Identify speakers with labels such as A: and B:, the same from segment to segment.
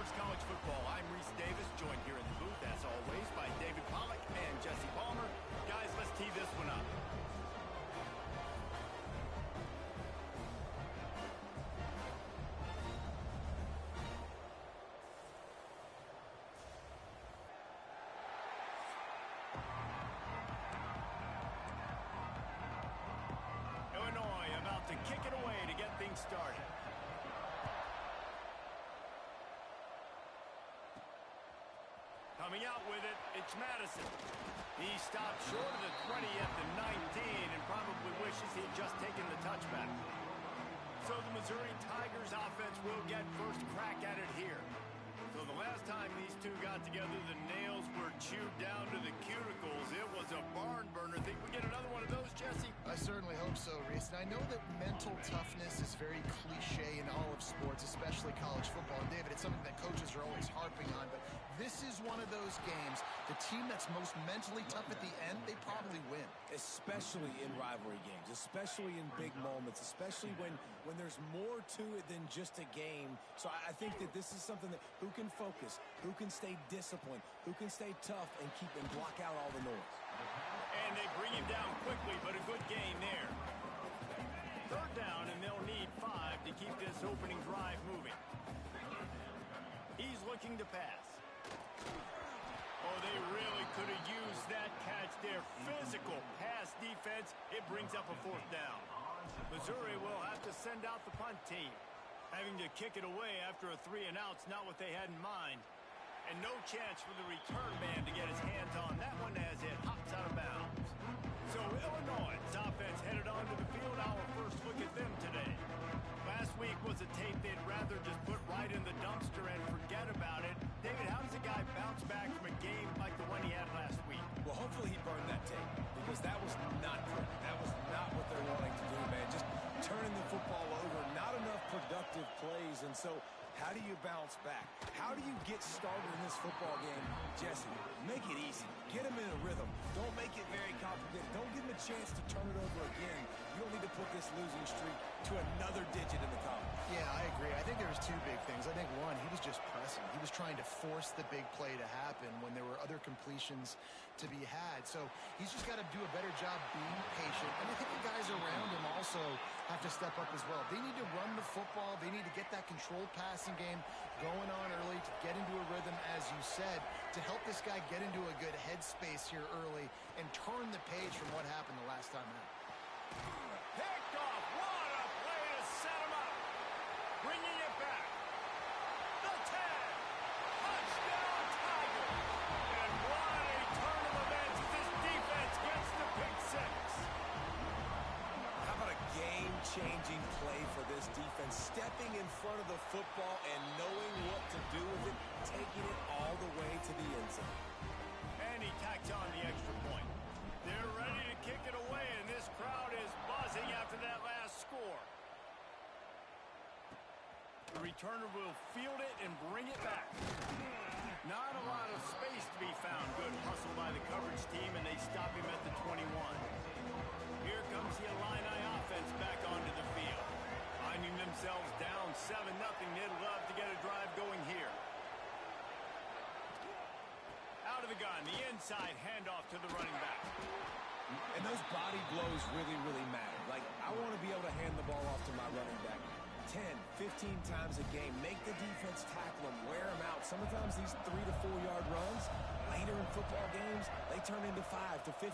A: Sports College Football. I'm Reese Davis, joined here in the booth, as always, by David Pollack and Jesse Palmer. Guys, let's tee this one up. Illinois about to kick it away to get things started. Coming out with it, it's Madison. He stopped short of the 20 at the 19 and probably wishes he'd just taken the touchback. So the Missouri Tigers offense will get first crack at it here. So the last time these two got together, the nails were chewed down to the cuticles. It was a barn burner. Think we get another one of those, Jesse?
B: I certainly hope so, Reese. And I know that mental toughness is very cliche in all of sports, especially college football. And David, it's something that coaches are always harping on. But this is one of those games, the team that's most mentally tough at the end, they probably win.
C: Especially in rivalry games, especially in big moments, especially when there's more to it than just a game. So I think that this is something that who can focus, who can stay disciplined, who can stay tough and keep and block out all the noise.
A: And they bring him down quickly, but a good gain there. Third down, and they'll need 5 to keep this opening drive moving. He's looking to pass. Oh, they really could have used that catch there. Physical pass defense. It brings up a 4th down. Missouri will have to send out the punt team. Having to kick it away after a 3-and-out's not what they had in mind. And no chance for the return man to get his hands on that one as it hops out of bounds. So Illinois' offense headed onto the field. Our first look at them today. Last week was a tape they'd rather just put right in the dumpster and forget about it. David, how does a guy bounce back from a game like the one he had last week?
C: Well, hopefully he burned that tape because that was not good. That was not what they're wanting to do, man. Just turning the football over, not enough productive plays. And so how do you bounce back? How do you get started in this football game? Jesse, make it easy. Get him in a rhythm. Don't make it very complicated. Don't give him a chance to turn it over again. You don't need to put this losing streak to another digit in the column.
B: Yeah, I agree. I think there was 2 big things. I think one, he was just pressing. He was trying to force the big play to happen when there were other completions to be had. So he's just got to do a better job being patient. And I think the guys around him also have to step up as well. They need to run the football. They need to get that controlled passing game going on early to get into a rhythm, as you said, to help this guy get into a good headspace here early and turn the page from what happened the last time out.
A: Picked off. What a play to set him up. Bringing it back. The 10. Touchdown, Tiger. And what a turn of events as this defense gets the pick 6.
C: How about a game-changing play for this defense? Stepping in front of the football and knowing what to do with it, taking it all the way to the end zone.
A: And he tacks on the extra point. They're ready to kick it away, and this crowd is buzzing after that last score. The returner will field it and bring it back. Not a lot of space to be found. Good hustle by the coverage team, and they stop him at the 21. Here comes the Illini offense back onto the field. Finding themselves down 7-0, they'd love to get a drive going here. Out of the gun, the inside handoff to the running back.
C: And those body blows really, really matter. Like, I want to be able to hand the ball off to my running back 10, 15 times a game. Make the defense tackle them, wear them out. Sometimes these 3 to 4 yard runs, later in football games, they turn into 5 to 15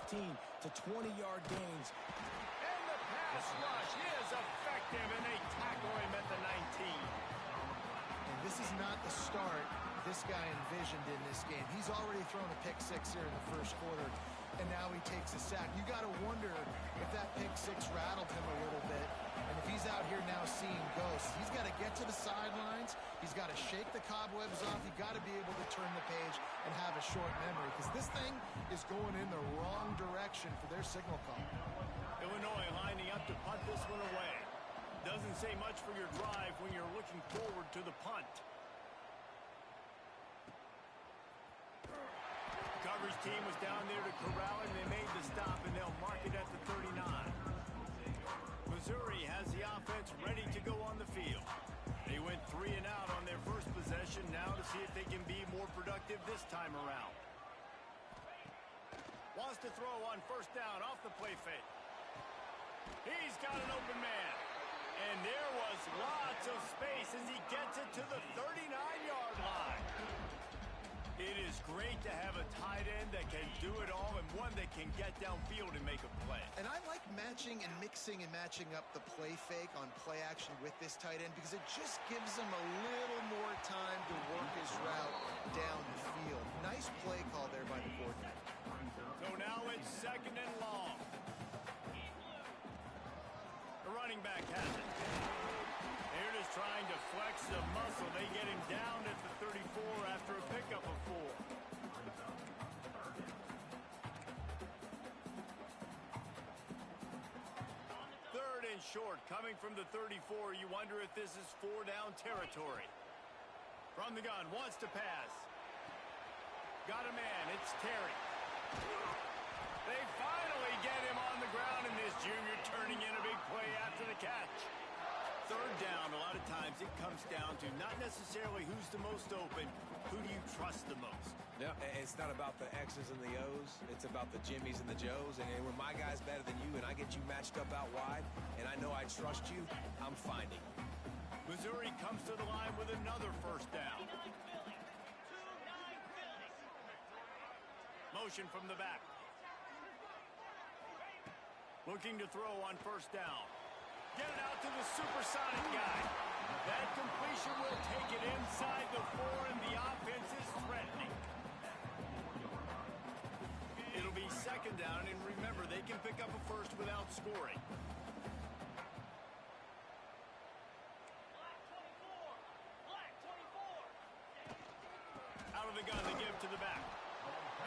C: to 20-yard gains.
A: And the pass rush is effective, and they tackle him at the 19.
B: And this is not the start this guy envisioned in this game. He's already thrown a pick 6 here in the first quarter, and now he takes a sack. You got to wonder if that pick 6 rattled him a little bit, and if he's out here now seeing ghosts. He's got to get to the sidelines. He's got to shake the cobwebs off. You've got to be able to turn the page and have a short memory, because this thing is going in the wrong direction for their signal call.
A: Illinois lining up to punt this one away. Doesn't say much for your drive when you're looking forward to the punt. Coverage team was down there to corral him. They made the stop, and they'll mark it at the 39. Missouri has the offense ready to go on the field. They went 3 and out on their first possession. Now to see if they can be more productive this time around. Wants to throw on first down off the play fake. He's got an open man. And there was lots of space as he gets it to the 39-yard line. It is great to have a tight end that can do it all and one that can get downfield and make a play.
B: And I like matching and mixing and matching up the play fake on play action with this tight end because it just gives him a little more time to work his route down the field. Nice play call there by the coordinator.
A: So now it's 2nd and long. The running back has it. They're just trying to flex the muscle. They get him down at the 34 after a pickup of 4. Third and short coming from the 34. You wonder if this is 4-down territory. From the gun, wants to pass. Got a man. It's Terry. They finally get him on the ground, and this junior turning in a big play after the catch. Third down, a lot of times it comes down to not necessarily who's the most open, who do you trust the most?
C: Yeah, it's not about the X's and the O's. It's about the Jimmies and the Joes. And when my guy's better than you and I get you matched up out wide, and I know I trust you, I'm finding.
A: Missouri comes to the line with another first down. Motion from the back. Looking to throw on first down. Get it out to the supersonic guy. That completion will take it inside the 4, and the offense is threatening. It'll be 2nd down, and remember, they can pick up a first without scoring. Out of the gun, they give to the back.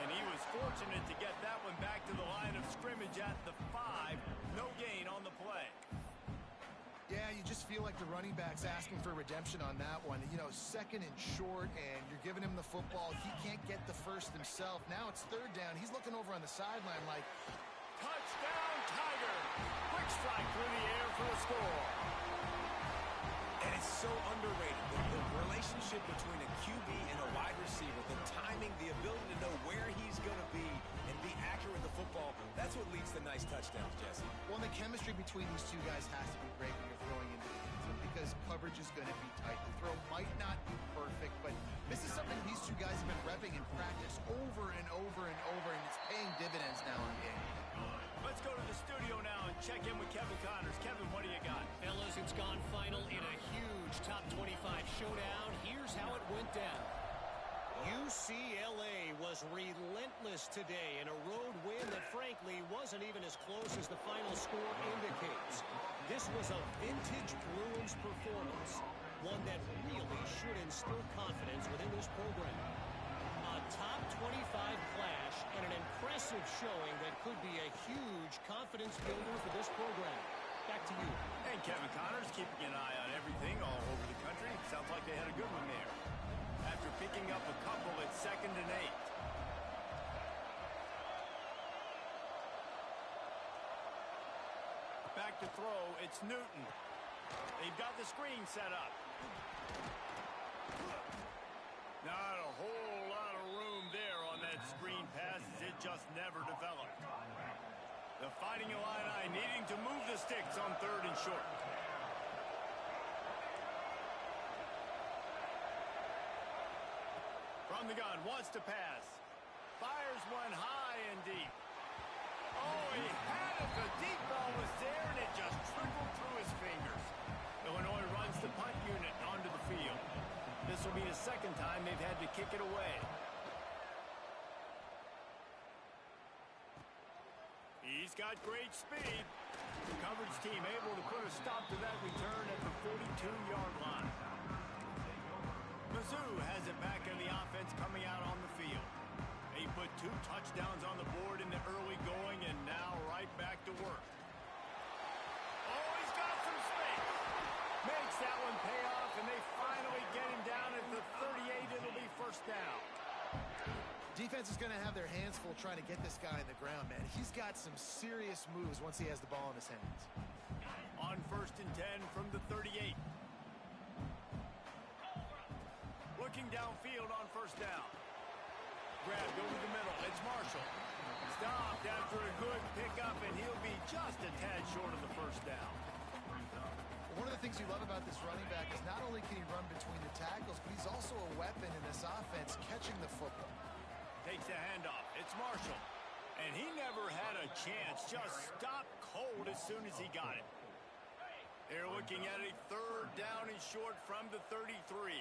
A: And he was fortunate to get that one back to the line of scrimmage at the 5. No gain on the play.
B: Yeah, you just feel like the running back's asking for redemption on that one. You know, 2nd and short, and you're giving him the football. He can't get the first himself. Now it's 3rd down. He's looking over on the sideline like,
A: touchdown, Tiger! Quick strike through the air for a score.
C: And it's so underrated. The relationship between a QB and a wide receiver, the timing, the ability to know where he's going to be and be accurate with the football, that's what leads to nice touchdowns, Jesse.
B: well, the chemistry between these two guys has to be great when you're throwing into the end zone because coverage is going to be tight. The throw might not be perfect, but this is something these two guys have been repping in practice over and over and over, and it's paying dividends now in game.
A: Let's go to the studio now and check in with Kevin Connors. Kevin, what do you got?
D: Fellas, it's gone final in a huge top 25 showdown. Here's how it went down. UCLA was relentless today in a road win that frankly wasn't even as close as the final score indicates. This was a vintage Bruins performance, one that really should instill confidence within this program. A top 25 clash and an impressive showing that could be a huge confidence builder for this program. Back to you.
A: And Kevin Connors keeping an eye on everything all over the country. Sounds like they had a good one there. After picking up a couple at 2nd and 8. Back to throw, it's Newton. They've got the screen set up. Not a whole lot of room there on that screen pass as it just never developed. The Fighting Illini needing to move the sticks on 3rd and short. From the gun, wants to pass. Fires one high and deep. Oh, he had it. The deep ball was there, and it just trickled through his fingers. Illinois runs the punt unit onto the field. This will be the 2nd time they've had to kick it away. He's got great speed. The coverage team able to put a stop to that return at the 42-yard line. Mizzou has it back in the offense coming out on the field. They put 2 touchdowns on the board in the early going and now right back to work. Oh, he's got some space. Makes that one pay off, and they finally get him down at the 38. It'll be first down.
B: Defense is going to have their hands full trying to get this guy in the ground, man. He's got some serious moves once he has the ball in his hands.
A: On 1st and 10 from the 38. downfield on first down. Grabbed over the middle. It's Marshall. Stopped after a good pickup, and he'll be just a tad short of the first down.
B: One of the things you love about this running back is not only can he run between the tackles, but he's also a weapon in this offense catching the football.
A: Takes the handoff. It's Marshall. And he never had a chance. Just stopped cold as soon as he got it. They're looking at a third down and short from the 33.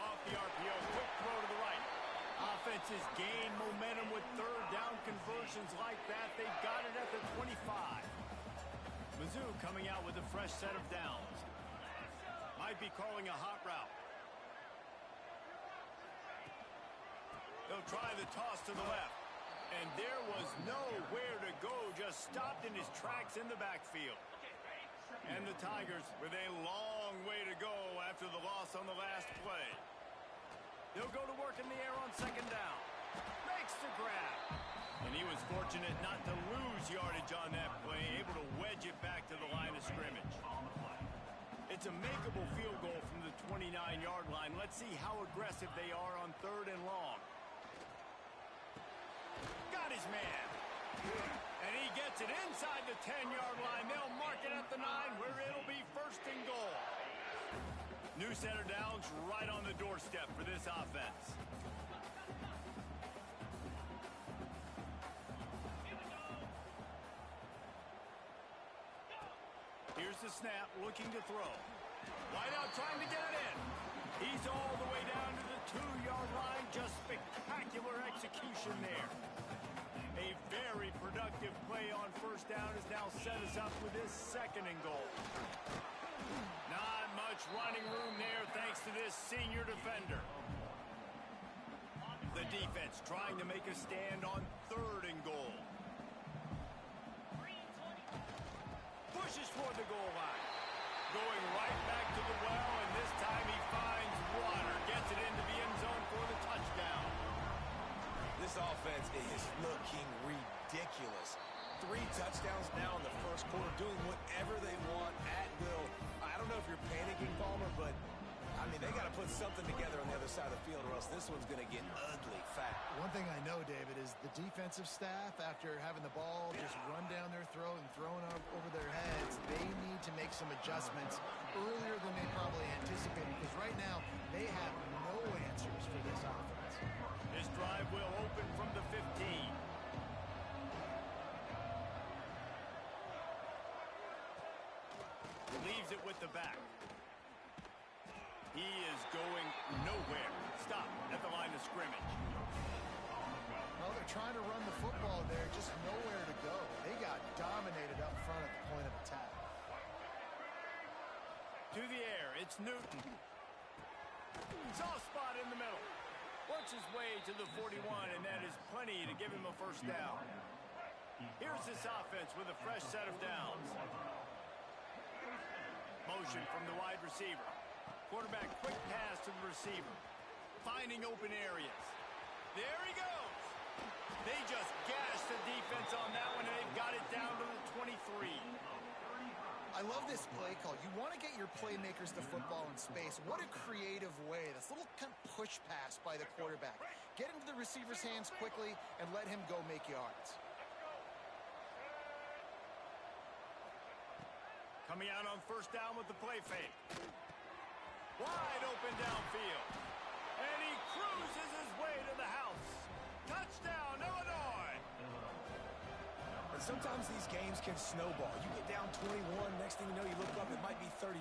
A: Off the RPO. Quick throw to the right. Offenses gain momentum with third down conversions like that. They've got it at the 25. Mizzou coming out with a fresh set of downs. Might be calling a hot route. They'll try the toss to the left. And there was nowhere to go. Just stopped in his tracks in the backfield. And the Tigers with a long way to go after the loss on the last play. They'll go to work in the air on second down. Makes the grab. And he was fortunate not to lose yardage on that play, able to wedge it back to the line of scrimmage. It's a makeable field goal from the 29-yard line. Let's see how aggressive they are on third and long. Got his man. And he gets it inside the 10-yard line. They'll mark it at the 9 where it'll be first and goal. New set of downs right on the doorstep for this offense. Here's the snap, looking to throw. Wideout trying to get it in. He's all the way down to the 2-yard line. Just spectacular execution there. A very productive play on first down has now set us up with this second and goal. Not much running room there thanks to this senior defender. The defense trying to make a stand on third and goal. Pushes toward the goal line. Going right back to the well, and this time he finds water. Gets it into the end zone for the touchdown.
C: This offense is looking ridiculous. 3 touchdowns now in the first quarter, doing whatever they want at will. I don't know if you're panicking, Palmer, but, I mean, they got to put something together on the other side of the field, or else this one's going to get ugly fast.
B: One thing I know, David, is the defensive staff, after having the ball just run down their throat and thrown over their heads, they need to make some adjustments earlier than they probably anticipated, because right now they have no answers for this offense.
A: This drive will open from the 15. Leaves it with the back. He is going nowhere. Stop at the line of scrimmage.
B: Well, they're trying to run the football there, just nowhere to go. They got dominated up front at the point of attack.
A: To the air, it's Newton. Soft spot in the middle. Works his way to the 41, and that is plenty to give him a first down. Here's this offense with a fresh set of downs. Motion from the wide receiver. Quarterback quick pass to the receiver. Finding open areas. There he goes. They just gashed the defense on that one, and they've got it down to the 23.
B: I love this play call. You want to get your playmakers the football in space. What a creative way. This little kind of push pass by the quarterback. Get into the receiver's hands quickly and let him go make yards.
A: Coming out on first down with the play fake. Wide open downfield. And he cruises his way to the house. Touchdown, Illinois.
C: And sometimes these games can snowball. You get down 21, next thing you know, you look up, it might be 35.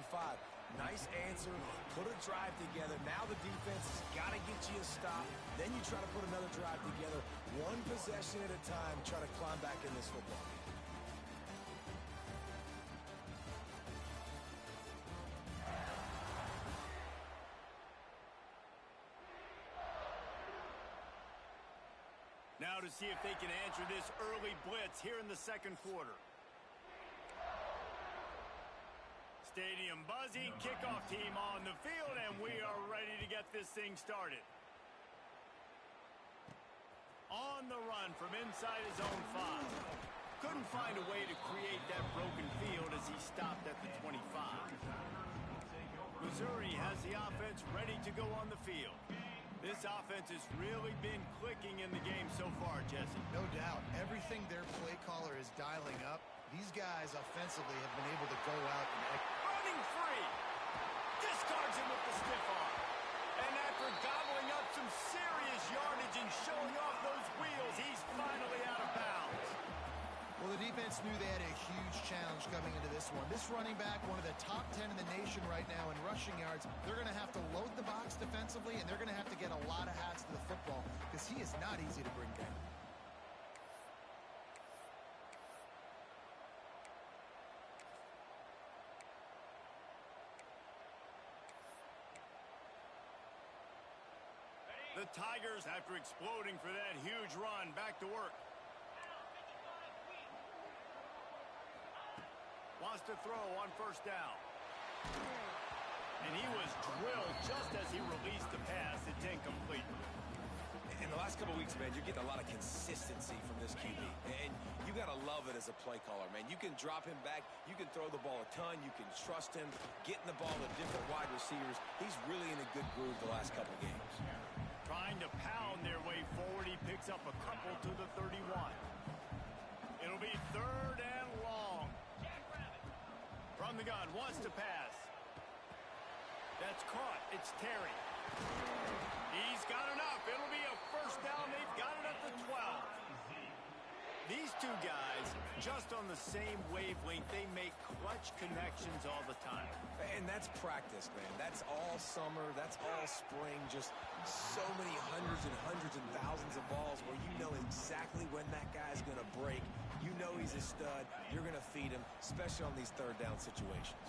C: Nice answer, put a drive together. Now the defense has got to get you a stop. Then you try to put another drive together. One possession at a time, try to climb back in this football game.
A: Now to see if they can answer this early blitz here in the second quarter. Stadium buzzing, kickoff team on the field, and we are ready to get this thing started. On the run from inside his own 5. Couldn't find a way to create that broken field as he stopped at the 25. Missouri has the offense ready to go on the field. This offense has really been clicking in the game so far, Jesse.
B: No doubt. Everything their play caller is dialing up, these guys offensively have been able to go out and...
A: Running free! Discards him with the stiff arm. And after gobbling up some serious yardage and showing off those wheels, he's finally out of bounds.
B: Well, the defense knew they had a huge challenge coming into this one. This running back, one of the top 10 in the nation right now in rushing yards, they're going to have to load the box defensively, and they're going to have to get a lot of hats to the football because he is not easy to bring down.
A: The Tigers, after exploding for that huge run, back to work. Wants to throw on first down. And he was drilled just as he released the pass. It's incomplete.
C: In the last couple weeks, man, you're getting a lot of consistency from this QB. And you got to love it as a play caller, man. You can drop him back. You can throw the ball a ton. You can trust him, getting the ball to different wide receivers. He's really in a good groove the last couple games.
A: Trying to pound their way forward. He picks up a couple to the 31. It'll be third and long. From the gun, wants to pass. That's caught. It's Terry. He's got enough. It'll be a first down. They've got it at the 12. These two guys, just on the same wavelength, they make clutch connections all the time.
C: And that's practice, man. That's all summer. That's all spring. Just so many hundreds and thousands of balls where you know exactly when that guy's going to break. You know he's a stud. You're going to feed him, especially on these third down situations.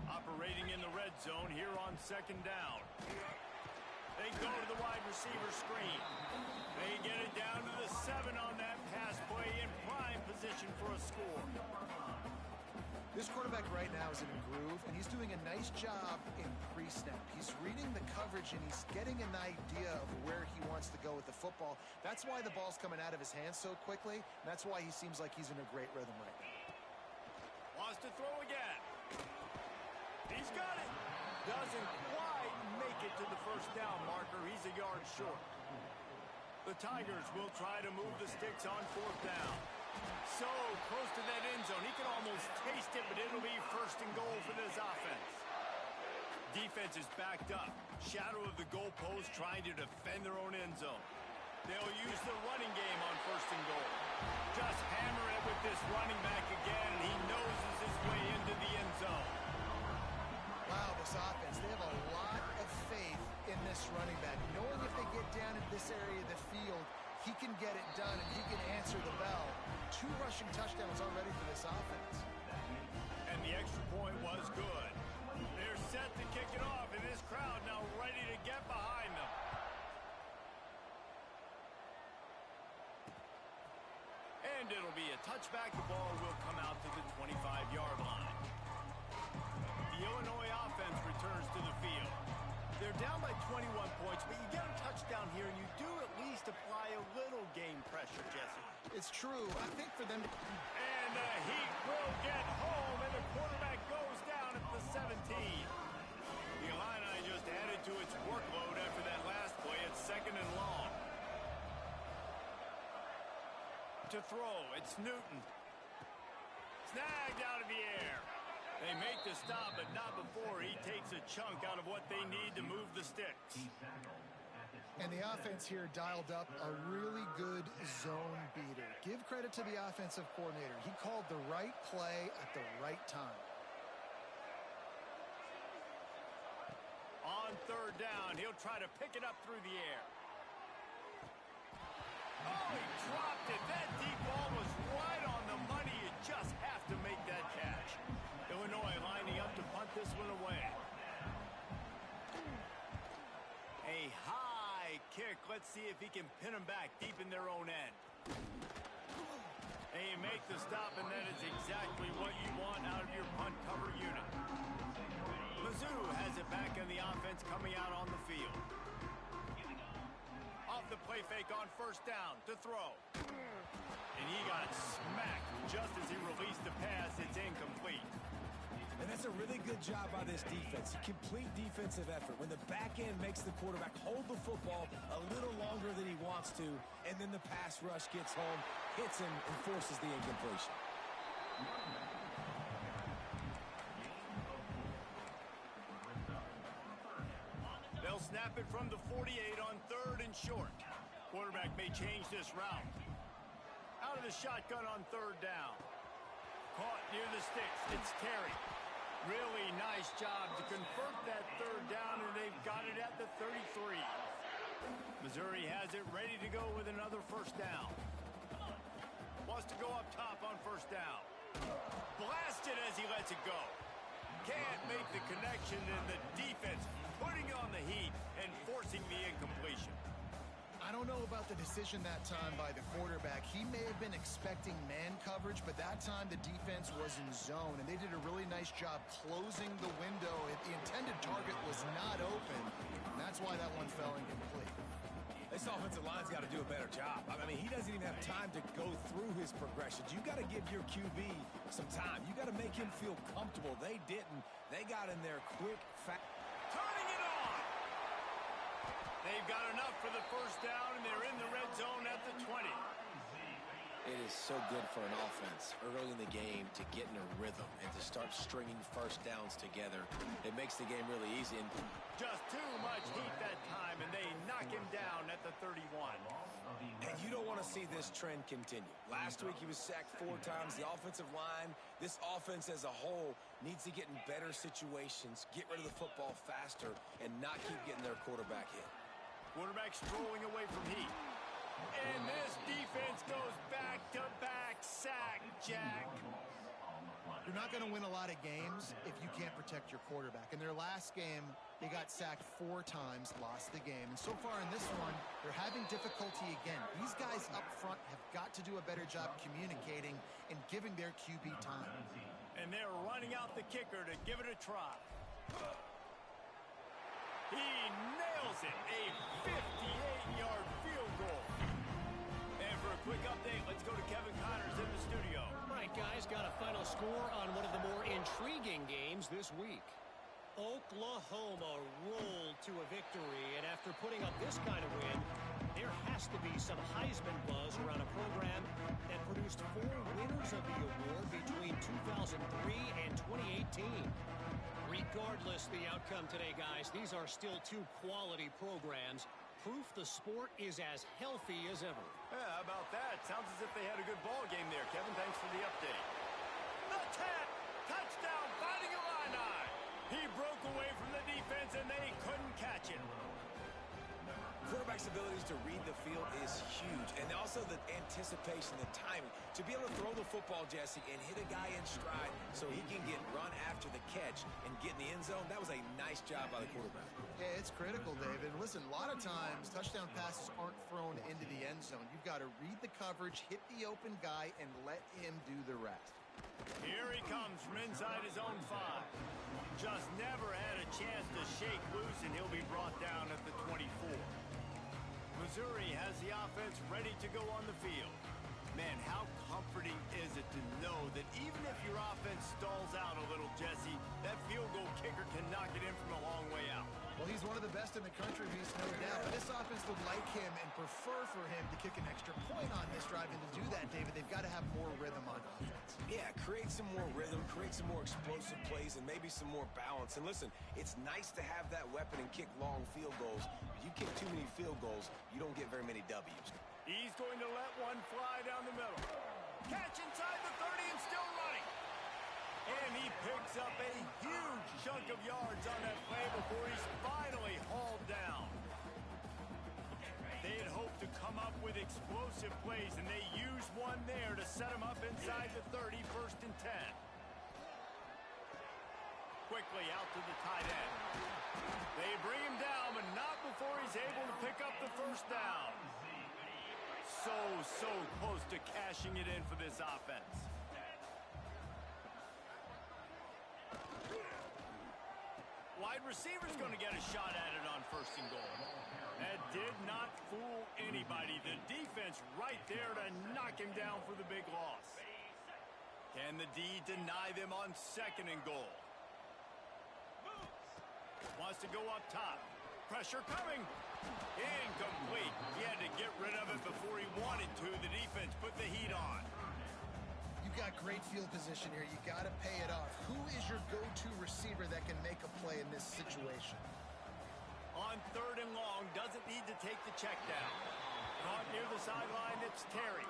A: Operating in the red zone here on second down. They go to the wide receiver screen. They get it down to the 7 on that pass play in prime position for a score.
B: This quarterback right now is in a groove, and he's doing a nice job in pre-snap. He's reading the coverage, and he's getting an idea of where he wants to go with the football. That's why the ball's coming out of his hands so quickly, and that's why he seems like he's in a great rhythm right now.
A: Wants to throw again. He's got it. Doesn't quite make it to the first down marker. He's a yard short. The Tigers will try to move the sticks on fourth down. So close to that end zone. He can almost taste it, but it'll be first and goal for this offense. Defense is backed up. Shadow of the goalpost trying to defend their own end zone. They'll use the running game on first and goal. Just hammer it with this running back again. He noses his way into the end zone.
B: Wow, this offense, they have a lot of faith in this running back. Knowing if they get down in this area of the field, he can get it done and he can answer the bell. 2 rushing touchdowns already for this offense.
A: And the extra point was good. They're set to kick it off, and this crowd now ready to get behind them. And it'll be a touchback. The ball will come out to the 25-yard line. The Illinois offense returns to the field. They're down by 21 points, but you get a touchdown here, and you do at least apply a little game pressure, Jesse.
B: It's true. I think for them...
A: And the Heat will get home, and the quarterback goes down at the 17. The Illini just added to its workload after that last play. It's second and long. To throw, it's Newton. Snagged out of the air. They make the stop, but not before he takes a chunk out of what they need to move the sticks.
B: And the offense here dialed up a really good zone beater. Give credit to the offensive coordinator. He called the right play at the right time.
A: On third down, he'll try to pick it up through the air. Oh, he dropped it. That deep ball was right on the money. You just have to make that catch. Illinois lining up to punt this one away. A high kick. Let's see if he can pin them back deep in their own end. And you make the stop, and that is exactly what you want out of your punt cover unit. Mizzou has it back in the offense coming out on the field. Off the play fake on first down to throw. And he got smacked just as he released the pass. It's incomplete.
C: And that's a really good good job by this defense. Complete defensive effort. When the back end makes the quarterback hold the football a little longer than he wants to, and then the pass rush gets home, hits him, and forces the incompletion.
A: They'll snap it from the 48 on 3rd and short. Quarterback may change this route. Out of the shotgun on 3rd down. Caught near the sticks. It's Terry. Really nice job to convert that 3rd down, and they've got it at the 33. Missouri has it ready to go with another 1st down. Wants to go up top on 1st down. Blasted as he lets it go. Can't make the connection, and the defense putting on the heat and forcing the incompletion.
B: I don't know about the decision that time by the quarterback. He may have been expecting man coverage, but that time the defense was in zone, and they did a really nice job closing the window. The intended target was not open, and that's why that one fell incomplete.
C: This offensive line's got to do a better job. I mean, he doesn't even have time to go through his progressions. You got to give your QB some time. You got to make him feel comfortable. They didn't. They got in there quick, fast.
A: Turning it on. They've got enough for the 1st down, and they're in the red zone at the 20.
C: It is so good for an offense early in the game to get in a rhythm and to start stringing 1st downs together. It makes the game really easy. And
A: just too much heat that time, and they knock him down at the 31.
C: And you don't want to see this trend continue. Last week he was sacked 4 times. The offensive line, this offense as a whole, needs to get in better situations, get rid of the football faster, and not keep getting their quarterback hit.
A: Quarterback strolling away from heat. And this defense goes back-to-back sack, Jack.
B: You're not going to win a lot of games if you can't protect your quarterback. In their last game, they got sacked 4 times, lost the game. And so far in this one, they're having difficulty again. These guys up front have got to do a better job communicating and giving their QB time.
A: And they're running out the kicker to give it a try. He nails it. A 58-yard field goal. And for a quick update, let's go to Kevin Connors in the studio.
D: All right, guys, got a final score on one of the more intriguing games this week. Oklahoma rolled to a victory, and after putting up this kind of win, there has to be some Heisman buzz around a program that produced 4 winners of the award between 2003 and 2018. Regardless the outcome today, guys, these are still 2 quality programs. Proof the sport is as healthy as ever.
A: Yeah, how about that? Sounds as if they had a good ball game there. Kevin, thanks for the update. The 10, touchdown, Fighting Illini. He broke away from the defense, and they couldn't catch it.
C: Quarterback's abilities to read the field is huge, and also the anticipation, the timing. To be able to throw the football, Jesse, and hit a guy in stride so he can get run after the catch and get in the end zone, that was a nice job by the quarterback.
B: Yeah, it's critical, David. Listen, a lot of times touchdown passes aren't thrown into the end zone. You've got to read the coverage, hit the open guy, and let him do the rest.
A: Here he comes from inside his own 5. Just never had a chance to shake loose, and he'll be brought down at the 24. Missouri has the offense ready to go on the field. Man, how comforting is it to know that even if your offense stalls out a little, Jesse, that field goal kicker can knock it in from a long way out.
B: Well, he's one of the best in the country, Reese, no doubt. But this offense would like him and prefer for him to kick an extra point on this drive. And to do that, David, they've got to have more rhythm on offense.
C: Yeah, create some more rhythm, create some more explosive plays, and maybe some more balance. And listen, it's nice to have that weapon and kick long field goals. If you kick too many field goals, you don't get very many W's.
A: He's going to let one fly down the middle. Catch inside the 30 and still running. And he picks up a huge chunk of yards on that play before he's finally hauled down. They had hoped to come up with explosive plays, and they used one there to set him up inside the 30, 1st and 10. Quickly out to the tight end. They bring him down, but not before he's able to pick up the 1st down. So close to cashing it in for this offense. Wide receiver's going to get a shot at it on 1st and goal. That did not fool anybody. The defense right there to knock him down for the big loss. Can the D deny them on 2nd and goal? wants to go up top. Pressure coming. Incomplete. He had to get rid of it before he wanted to. The defense put the heat on.
B: You've got great field position here. You got to pay it off. Who is your go-to receiver that can make a play in this situation?
A: On 3rd and long, doesn't need to take the check down. Caught near the sideline, it's Terry.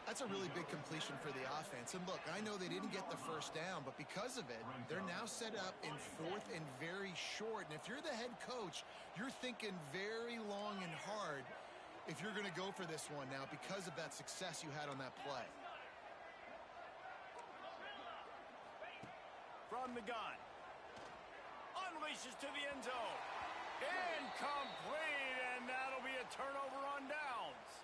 B: That's a really big completion for the offense. And look, I know they didn't get the first down, but because of it, they're now set up in 4th and very short. And if you're the head coach, you're thinking very long and hard if you're going to go for this one now because of that success you had on that play.
A: From the gun. Unleashes to the end zone. Incomplete, and that'll be a turnover on downs.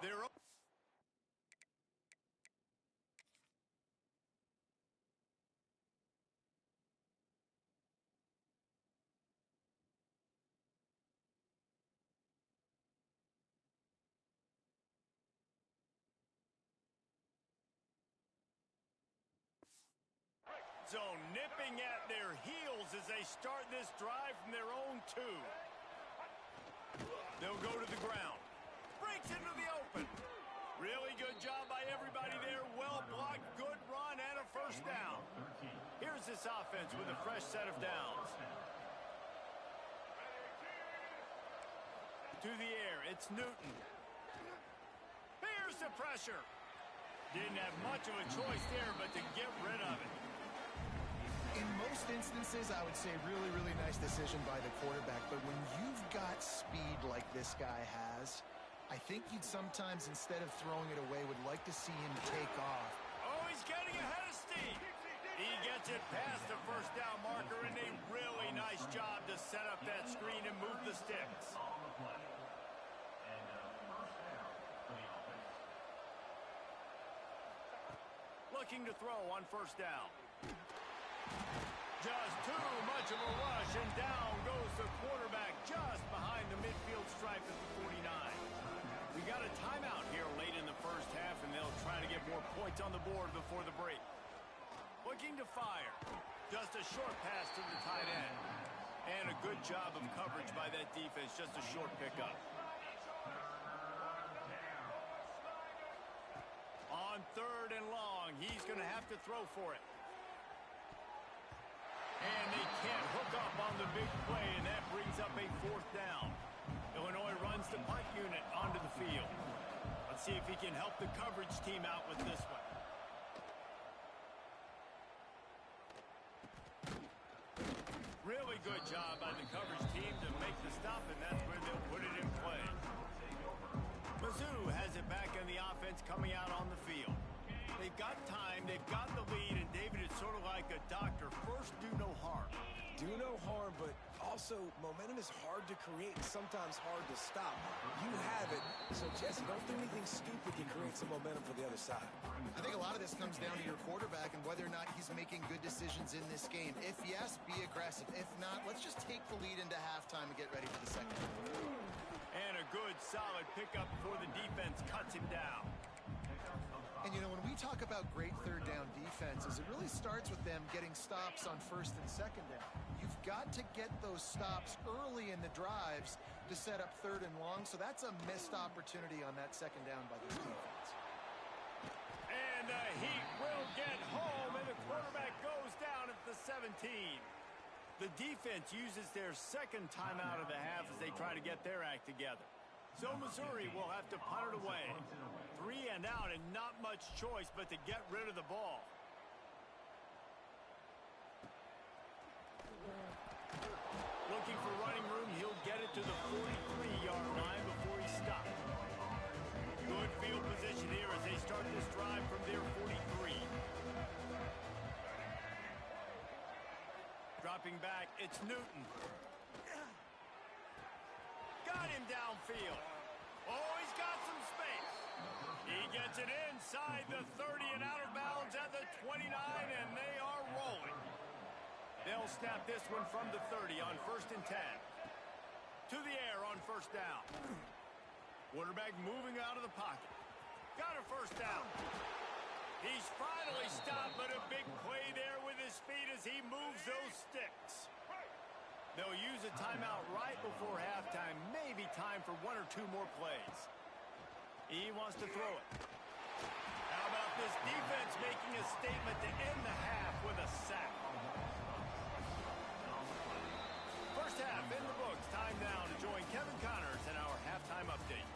A: They're zone nipping at their heels as they start this drive from their own 2. They'll go to the ground. Breaks into the open. Really good job by everybody there. Well blocked, good run, and a first down. Here's this offense with a fresh set of downs. To the air, it's Newton. Here's the pressure. Didn't have much of a choice there, but to get rid of it.
B: In most instances, I would say really, really nice decision by the quarterback. But when you've got speed like this guy has, I think you'd sometimes, instead of throwing it away, would like to see him take off.
A: Oh, he's getting ahead of steam. He gets it past the first down marker, and a really nice job to set up that screen and move the sticks. Looking to throw on first down. Just too much of a rush, and down goes the quarterback just behind the midfield stripe at the 49. We got a timeout here late in the first half, and they'll try to get more points on the board before the break. Looking to fire. Just a short pass to the tight end. And a good job of coverage by that defense, just a short pickup. On 3rd and long, he's going to have to throw for it. And they can't hook up on the big play, and that brings up a 4th down. Illinois runs the punt unit onto the field. Let's see if he can help the coverage team out with this one. Really good job by the coverage team to make the stop, and that's where they'll put it in play. Mizzou has it back on the offense coming out on the field. They've got time, they've got the lead, and David, it's sort of like a doctor. First, do no harm.
C: Do no harm, but also momentum is hard to create and sometimes hard to stop. You have it, so Jesse, don't do anything stupid to create some momentum for the other side.
B: I think a lot of this comes down to your quarterback and whether or not he's making good decisions in this game. If yes, be aggressive. If not, let's just take the lead into halftime and get ready for the second half.
A: And a good, solid pickup before the defense cuts him down.
B: And, you know, when we talk about great third down defenses, it really starts with them getting stops on first and second down. You've got to get those stops early in the drives to set up 3rd and long, so that's a missed opportunity on that second down by this defense.
A: And the Heat will get home, and the quarterback goes down at the 17. The defense uses their second timeout of the half as they try to get their act together. So Missouri will have to punt it away. 3 and out, and not much choice but to get rid of the ball. Looking for running room, he'll get it to the 43-yard line before he stops. Good field position here as they start this drive from their 43. Dropping back, it's Newton. Got him downfield. Oh, he's got some space. He gets it inside the 30 and out of bounds at the 29, and they are rolling. They'll snap this one from the 30 on 1st and 10. To the air on first down. Quarterback moving out of the pocket. Got a first down. He's finally stopped, but a big play there with his feet as he moves those sticks. They'll use a timeout right before halftime. Maybe time for one or two more plays. He wants to throw it. How about this defense making a statement to end the half with a sack? First half in the books. Time now to join Kevin Connors in our halftime update.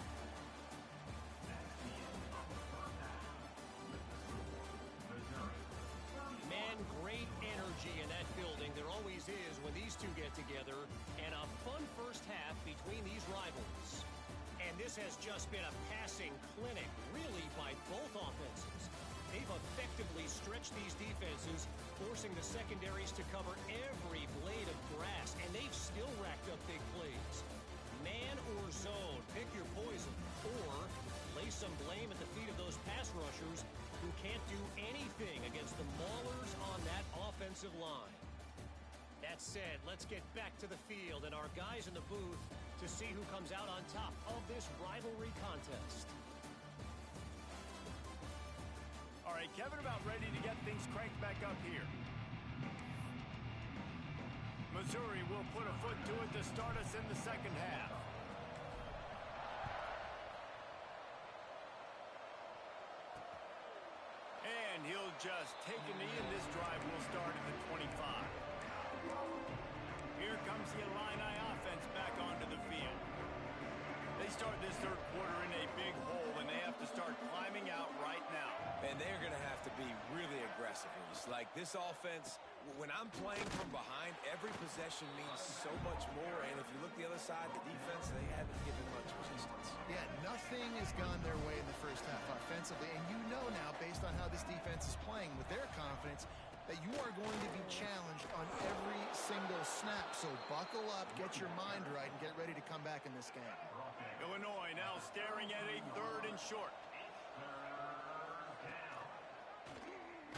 D: Man, great energy in that building. There always is when these two get together. And a fun first half between these rivals. And this has just been a passing clinic, really, by both offenses. They've effectively stretched these defenses, forcing the secondaries to cover every blade of grass, and they've still racked up big plays. Man or zone, pick your poison, or lay some blame at the feet of those pass rushers who can't do anything against the maulers on that offensive line. That said, let's get back to the field and our guys in the booth to see who comes out on top of this rivalry contest.
A: All right, Kevin, about ready to get things cranked back up here. Missouri will put a foot to it to start us in the second half. And he'll just take a knee, and this drive will start at the 25. Here comes the Illini offense back onto the field. They start this third quarter in a big hole, and they have to start climbing out right now.
C: And they're going to have to be really aggressive. It's like this offense, when I'm playing from behind, every possession means so much more. And if you look the other side, the defense, they haven't given much resistance.
B: Yeah, nothing has gone their way in the first half offensively. And you know now, based on how this defense is playing with their confidence, that you are going to be challenged on every single snap. So buckle up, get your mind right, and get ready to come back in this game.
A: Illinois now staring at a third and short.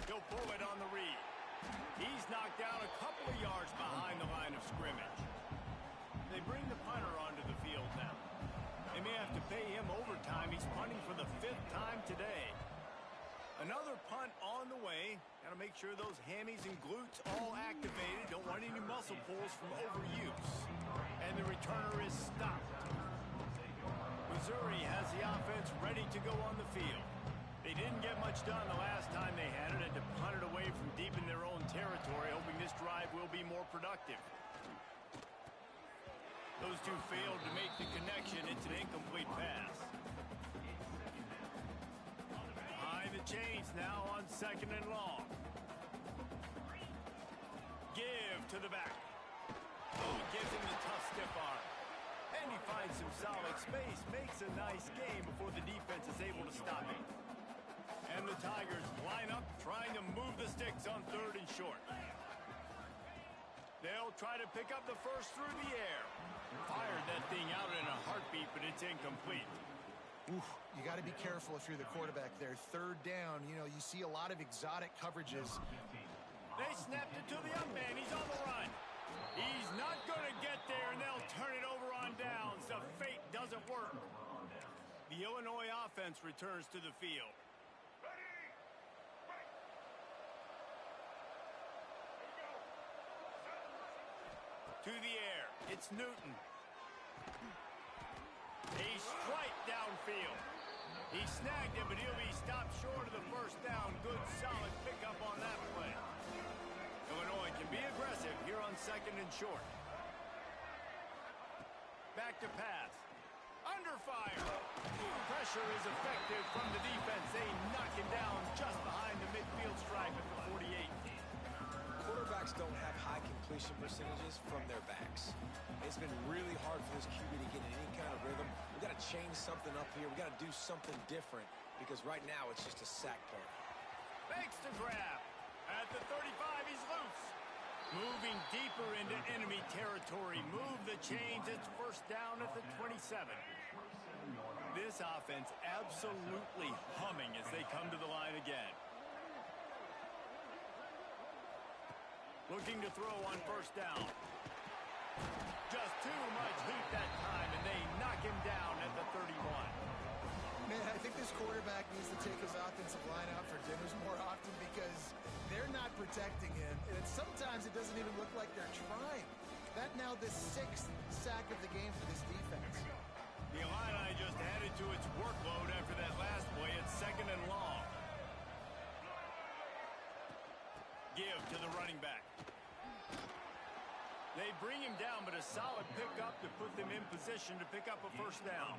A: He'll pull it on the read. He's knocked down a couple of yards behind the line of scrimmage. They bring the punter onto the field now. They may have to pay him overtime. He's punting for the 5th time today. Another punt on the way. Got to make sure those hammies and glutes all activated. Don't want any muscle pulls from overuse. And the returner is stopped. Missouri has the offense ready to go on the field. They didn't get much done the last time they had it, and to punt it away from deep in their own territory, hoping this drive will be more productive. Those two failed to make the connection. It's an incomplete pass. Behind the chains now on 2nd and long. Give to the back. Oh, gives him the tough stiff arm. And he finds some solid space, makes a nice game before the defense is able to stop it. And the Tigers line up, trying to move the sticks on 3rd and short. They'll try to pick up the first through the air. Fired that thing out in a heartbeat, but it's incomplete.
B: Oof, you got to be careful if you're the quarterback there. 3rd down, you know, you see a lot of exotic coverages.
A: They snapped it to the young man. He's on the run. He's not going to get there, and they'll turn it over on downs. The fake doesn't work. The Illinois offense returns to the field. To the air. It's Newton. A strike downfield. He snagged it, but he'll be stopped short of the first down. Good, solid pickup on that play. Illinois can be aggressive here on 2nd and short. Back to pass. Under fire. Pressure is effective from the defense. They knock him down just behind the midfield stripe at the 48.
C: Quarterbacks don't have high completion percentages from their backs. It's been really hard for this QB to get in any kind of rhythm. We've got to change something up here. We've got to do something different because right now it's just a sack party.
A: Fakes to grab. At the 35, he's loose. Moving deeper into enemy territory. Move the chains. It's first down at the 27. This offense absolutely humming as they come to the line again. Looking to throw on first down. Just too much heat that time, and they knock him down at the 31.
B: Man, I think this quarterback needs to take his offensive line out for dinners more often because they're not protecting him. And sometimes it doesn't even look like they're trying. That now the 6th sack of the game for this defense.
A: The Illini just added to its workload after that last play. It's 2nd and long. Give to the running back. They bring him down, but a solid pickup to put them in position to pick up a first down.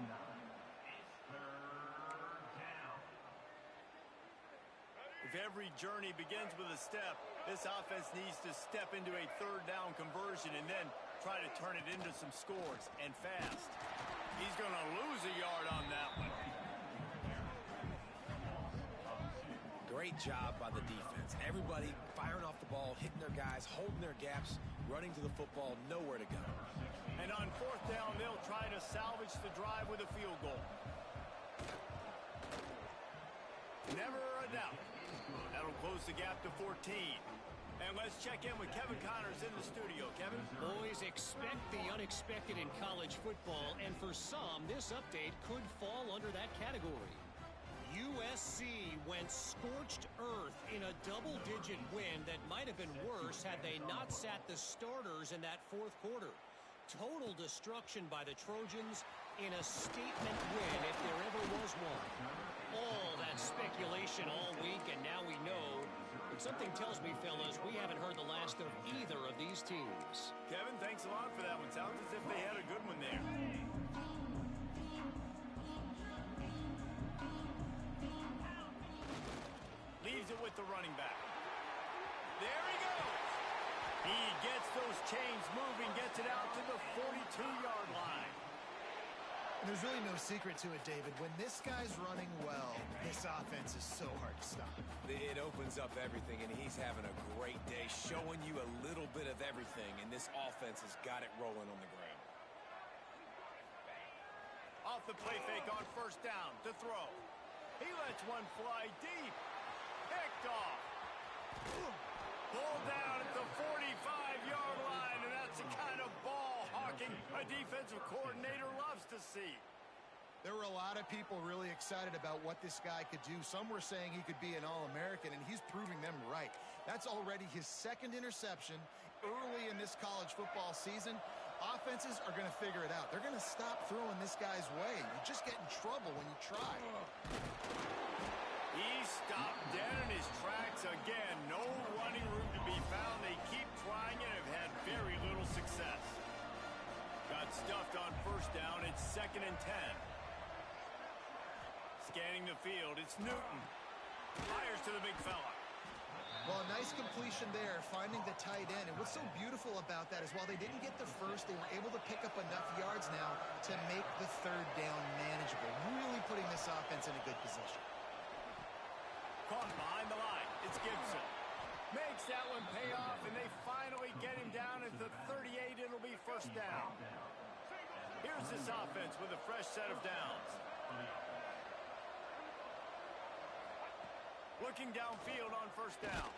A: If every journey begins with a step, this offense needs to step into a 3rd down conversion and then try to turn it into some scores, and fast. He's going to lose a yard on that one.
C: Great job by the defense. Everybody firing off the ball, hitting their guys, holding their gaps, running to the football, nowhere to go.
A: And on 4th down, they'll try to salvage the drive with a field goal. Never a doubt. That'll close the gap to 14. And let's check in with Kevin Connors in the studio. Kevin?
D: Boys, expect the unexpected in college football, and for some, this update could fall under that category. USC went scorched earth in a double-digit win that might have been worse had they not sat the starters in that 4th quarter. Total destruction by the Trojans in a statement win, if there ever was one. All that speculation all week, and now we know. But something tells me, fellas, we haven't heard the last of either of these teams.
A: Kevin, thanks a lot for that one. Sounds as if they had a good one there. Leaves it with the running back. There he goes. He gets those chains moving, gets it out to the 42-yard line.
B: And there's really no secret to it, David. When this guy's running well, this offense is so hard to stop.
C: It opens up everything, and he's having a great day, showing you a little bit of everything, and this offense has got it rolling on the ground.
A: Off the play fake on 1st down to throw. He lets one fly deep. Picked off. Pulled down at the 45-yard line, and that's the kind of ball hawking a defensive coordinator loves to see.
B: There were a lot of people really excited about what this guy could do. Some were saying he could be an All-American, and he's proving them right. That's already his 2nd interception early in this college football season. Offenses are going to figure it out. They're going to stop throwing this guy's way. You just get in trouble when you try.
A: He stopped dead in his tracks again. No running room to be found. They keep trying and have had very little success. Got stuffed on 1st down. It's 2nd and 10. Scanning the field. It's Newton. Fires to the big fella.
B: Well, a nice completion there, finding the tight end. And what's so beautiful about that is while they didn't get the first, they were able to pick up enough yards now to make the 3rd down manageable. Really putting this offense in a good position.
A: Caught behind the line. It's Gibson. Makes that one pay off, and they finally get him down at the 38. It'll be 1st down. Here's this offense with a fresh set of downs. Looking downfield on 1st down.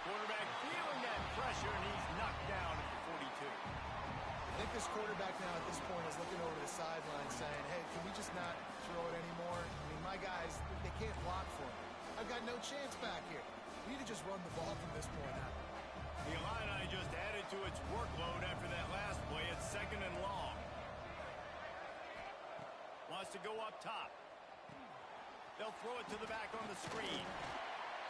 A: Quarterback feeling that pressure, and he's knocked down at the 42.
B: I think this quarterback now at this point is looking over the sideline saying, hey, can we just not throw it anymore? I mean, my guys, they can't block for me. I've got no chance back here. We need to just run the ball from this point out.
A: The Illini just added to its workload after that last play. It's 2nd and long. Wants to go up top. They'll throw it to the back on the screen.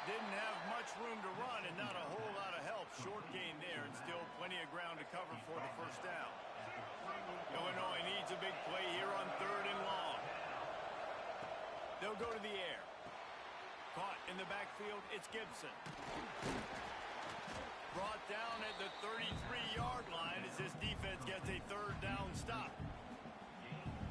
A: Didn't have much room to run and not a whole lot of help. Short gain there and still plenty of ground to cover for the 1st down. Illinois needs a big play here on 3rd and long. They'll go to the air. Caught in the backfield, it's Gibson. Brought down at the 33-yard line as this defense gets a 3rd down stop.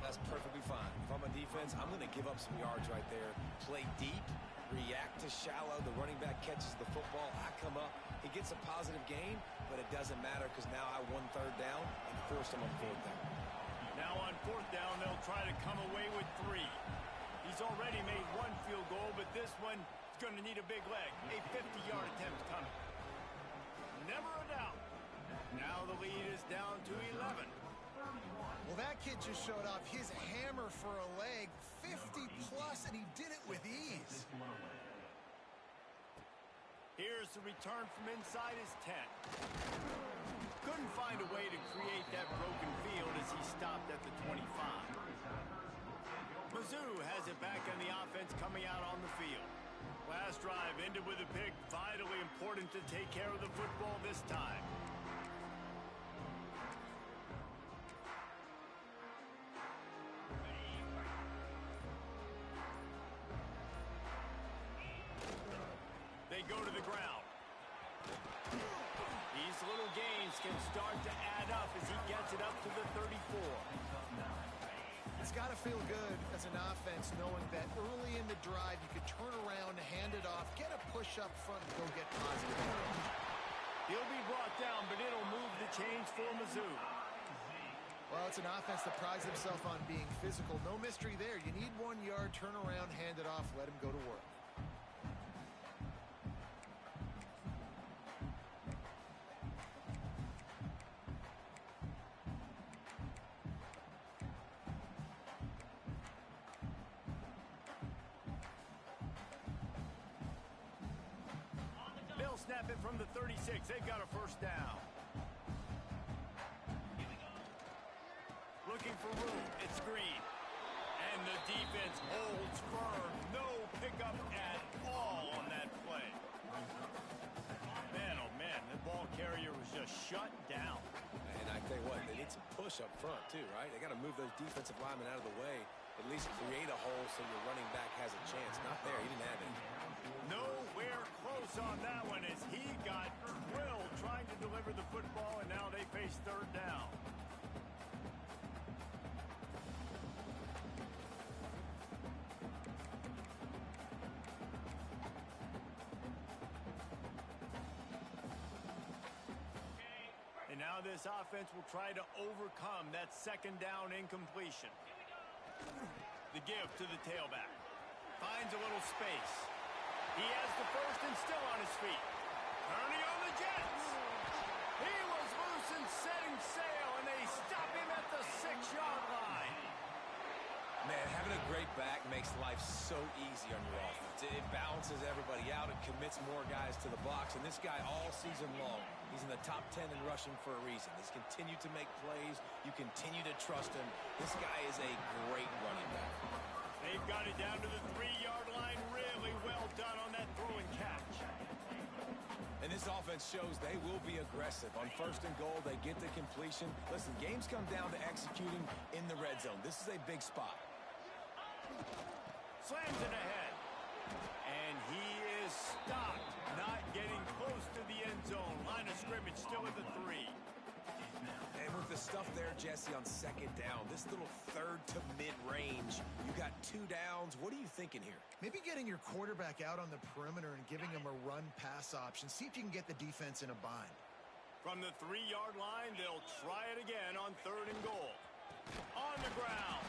C: That's perfectly fine. If I'm a defense, I'm going to give up some yards right there. Play deep, react to shallow. The running back catches the football. I come up. He gets a positive gain, but it doesn't matter because now I won 3rd down and forced him on 4th down.
A: Now on 4th down, they'll try to come away with 3. He's already made 1 field goal, but this one is going to need a big leg. A 50-yard attempt coming. Never a doubt. Now the lead is down to 11.
B: Well, that kid just showed off his hammer for a leg, 50-plus, and he did it with ease.
A: Here's the return from inside his 10. Couldn't find a way to create that broken field as he stopped at the 25. Mizzou has it back on the offense coming out on the field. Last drive ended with a pick. Vitally important to take care of the football this time. They go to the ground. These little gains can start to add up as he gets it up to the 34.
B: It's got to feel good as an offense knowing that early in the drive you could turn around, hand it off, get a push up front, and go get positive yards.
A: He'll be brought down, but it'll move the chains for Mizzou.
B: Well, it's an offense that prides themselves on being physical. No mystery there. You need 1 yard, turn around, hand it off, let him go to work.
A: They'll snap it from the 36. They've got a first down. Looking for room. It's Green. And the defense holds firm. No pickup at all on that play. Man, oh man, the ball carrier was just shut down.
C: And I tell you what, they need some push up front too, right? They got to move those defensive linemen out of the way, at least create a hole so your running back has a chance. Not there. He didn't have it.
A: Nowhere close on that one as he got drilled trying to deliver the football, and now they face third down. And now this offense will try to overcome that second down incompletion. The give to the tailback. Finds a little space. He has the first and still on his feet. Turning on the Jets. He was loose and setting sail, and they stop him at the 6-yard line.
C: Man, having a great back makes life so easy on your offense. It balances everybody out. It commits more guys to the box. And this guy all season long, he's in the top 10 in rushing for a reason. He's continued to make plays. You continue to trust him. This guy is a great running back.
A: They've got it down to the 3-yard line. Really well done on that throw and catch.
C: And this offense shows they will be aggressive. On first and goal, they get the completion. Listen, games come down to executing in the red zone. This is a big spot.
A: Slams it ahead. And he is stopped. Not getting close to the end zone. Line of scrimmage still at the 3.
C: And with the stuff there, Jesse, on second down, this little third to mid-range, you got 2 downs. What are you thinking here?
B: Maybe getting your quarterback out on the perimeter and giving him a run-pass option. See if you can get the defense in a bind.
A: From the 3-yard line, they'll try it again on third and goal. On the ground.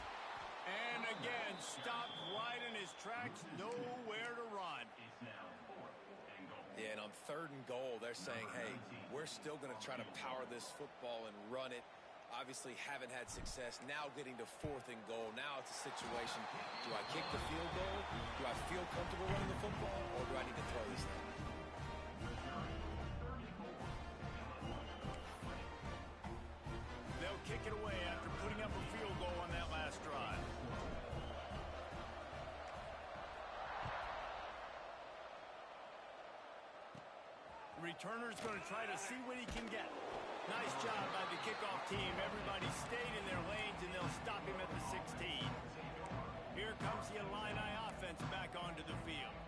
A: And again, stopped right in his tracks. Nowhere to run.
C: Yeah, and on third and goal, they're saying, hey, we're still going to try to power this football and run it. Obviously haven't had success. Now getting to fourth and goal. Now it's a situation, do I kick the field goal? Do I feel comfortable running the football? Or do I need to throw this thing?
A: They'll kick it away after putting up a field goal on that last drive. Returner's going to try to see what he can get. Nice job by the kickoff team. Everybody stayed in their lanes, and they'll stop him at the 16. Here comes the Illini offense back onto the field.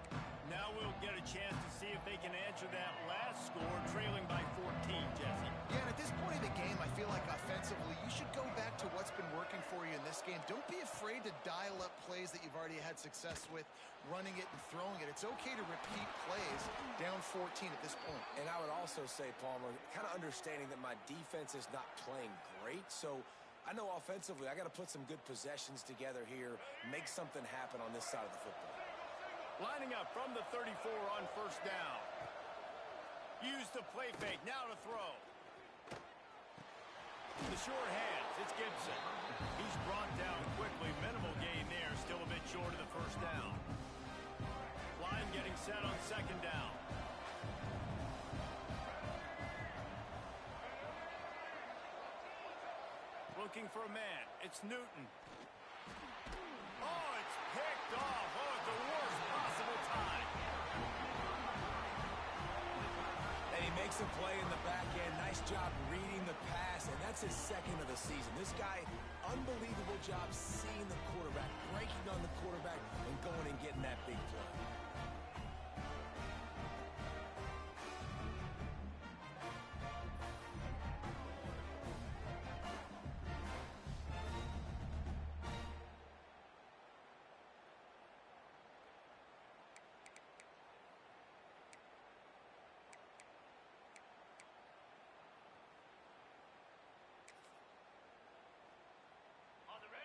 A: Now we'll get a chance to see if they can answer that last score, trailing by 14, Jesse.
B: Yeah, and at this point in the game, I feel like offensively, you should go back to what's been working for you in this game. Don't be afraid to dial up plays that you've already had success with, running it and throwing it. It's okay to repeat plays down 14 at this point.
C: And I would also say, Palmer, kind of understanding that my defense is not playing great, so I know offensively I got to put some good possessions together here, make something happen on this side of the football.
A: Lining up from the 34 on first down. Use the play fake. Now to throw. The short hands, it's Gibson. He's brought down quickly. Minimal gain there, still a bit short of the first down. Line getting set on second down. Looking for a man. It's Newton. Oh, it's picked off. Oh, at the worst possible time.
C: And he makes a play in the back end. Nice job reading the pass, and that's his second of the season. This guy, unbelievable job seeing the quarterback, breaking on the quarterback, and going and getting that big play.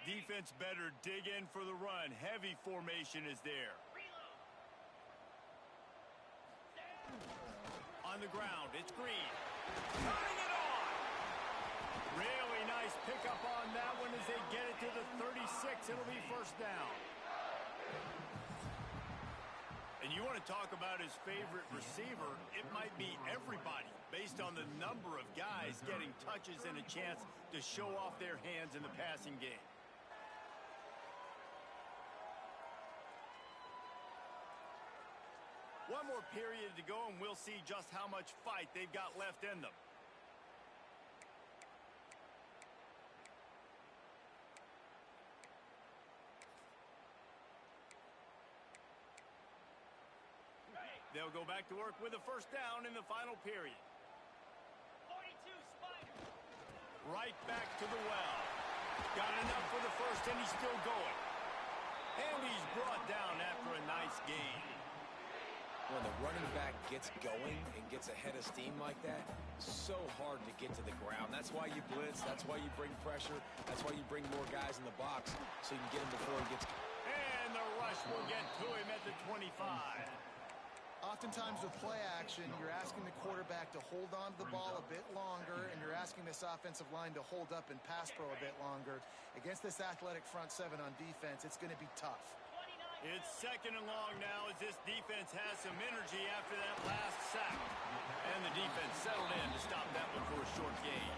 A: Defense better dig in for the run. Heavy formation is there. On the ground, it's Green. Cutting it on! Really nice pickup on that one as they get it to the 36. It'll be first down. And you want to talk about his favorite receiver, it might be everybody, based on the number of guys getting touches and a chance to show off their hands in the passing game. One more period to go, and we'll see just how much fight they've got left in them. They'll go back to work with a first down in the final period.
E: 42 Spider.
A: Right back to the well. Got enough for the first, and he's still going. And he's brought down after a nice gain.
C: When the running back gets going and gets ahead of steam like that, so hard to get to the ground. That's why you blitz. That's why you bring pressure. That's why you bring more guys in the box so you can get him before he gets...
A: And the rush will get to him at the 25.
B: Oftentimes with play action, you're asking the quarterback to hold on to the ball a bit longer, and you're asking this offensive line to hold up and pass pro a bit longer. Against this athletic front seven on defense, it's going to be tough.
A: It's second and long now as this defense has some energy after that last sack. And the defense settled in to stop that one for a short gain.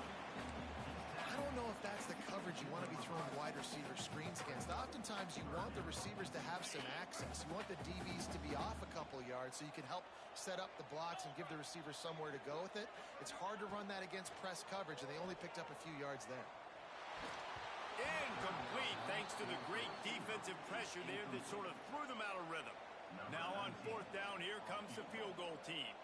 B: I don't know if that's the coverage you want to be throwing wide receiver screens against. Oftentimes you want the receivers to have some access. You want the DBs to be off a couple yards so you can help set up the blocks and give the receivers somewhere to go with it. It's hard to run that against press coverage, and they only picked up a few yards there.
A: Incomplete thanks to the great defensive pressure there that sort of threw them out of rhythm. Now on fourth down, here comes the field goal team.